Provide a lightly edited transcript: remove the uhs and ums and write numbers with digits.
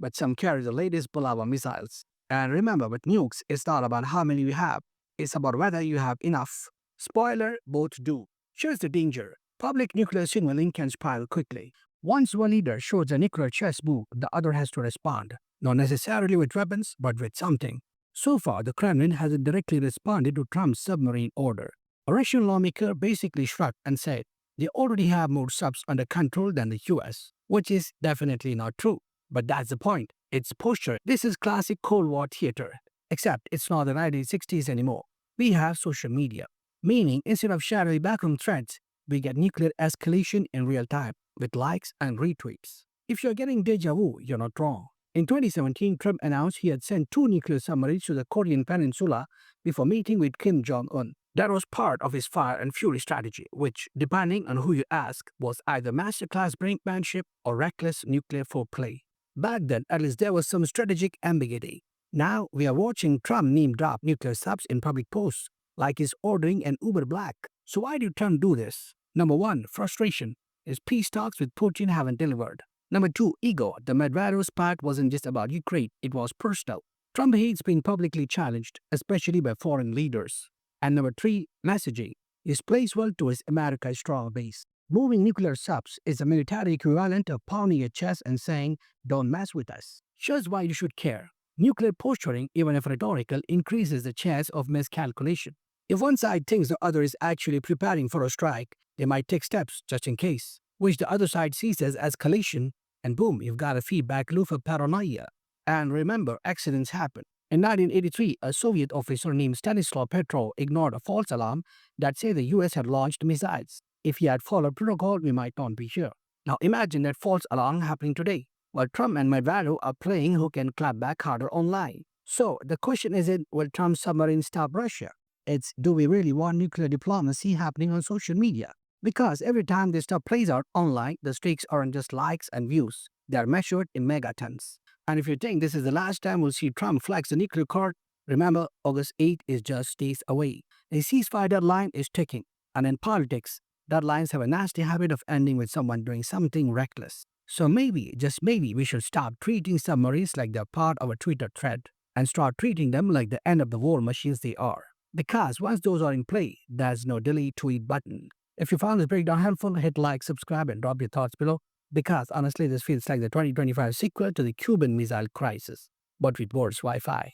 but some carry the latest Bulava missiles. And remember, with nukes, it's not about how many you have, it's about whether you have enough. Spoiler, both do. Here's the danger. Public nuclear signaling can spiral quickly. Once one leader shows a nuclear chess move, the other has to respond. Not necessarily with weapons, but with something. So far, the Kremlin hasn't directly responded to Trump's submarine order. A Russian lawmaker basically shrugged and said, they already have more subs under control than the US, which is definitely not true. But that's the point. It's posture. This is classic Cold War theater. Except it's not the 1960s anymore. We have social media. Meaning, instead of shadowy backroom threads, we get nuclear escalation in real time with likes and retweets. If you're getting deja vu, you're not wrong. In 2017, Trump announced he had sent two nuclear submarines to the Korean Peninsula before meeting with Kim Jong-un. That was part of his fire and fury strategy, which, depending on who you ask, was either masterclass brinkmanship or reckless nuclear foreplay. Back then, at least there was some strategic ambiguity. Now, we are watching Trump name drop nuclear subs in public posts, like he's ordering an Uber Black. So why did Trump do this? Number 1, frustration. His peace talks with Putin haven't delivered. Number 2, ego. The Medvedev spat wasn't just about Ukraine, it was personal. Trump hates being publicly challenged, especially by foreign leaders. And number 3, messaging. He plays well to his America strong base. Moving nuclear subs is a military equivalent of pounding your chest and saying, don't mess with us. Here's why you should care. Nuclear posturing, even if rhetorical, increases the chance of miscalculation. If one side thinks the other is actually preparing for a strike, they might take steps just in case, which the other side sees as escalation, and boom, you've got a feedback loop of paranoia. And remember, accidents happen. In 1983, a Soviet officer named Stanislav Petrov ignored a false alarm that said the US had launched missiles. If he had followed protocol, we might not be here. Now imagine that false alarm happening today, while Trump and Medvedev are playing who can clap back harder online. So the question isn't, will Trump's submarine stop Russia? It's, do we really want nuclear diplomacy happening on social media? Because every time this stuff plays out online, the stakes aren't just likes and views. They are measured in megatons. And if you think this is the last time we'll see Trump flex the nuclear card, remember, August 8 is just days away. A ceasefire deadline is ticking. And in politics, deadlines have a nasty habit of ending with someone doing something reckless. So maybe, just maybe, we should stop treating submarines like they're part of a Twitter thread and start treating them like the end of the war machines they are. Because once those are in play, there's no delete tweet button. If you found this breakdown helpful, hit like, subscribe, and drop your thoughts below. Because honestly, this feels like the 2025 sequel to the Cuban Missile Crisis, but with worse Wi-Fi.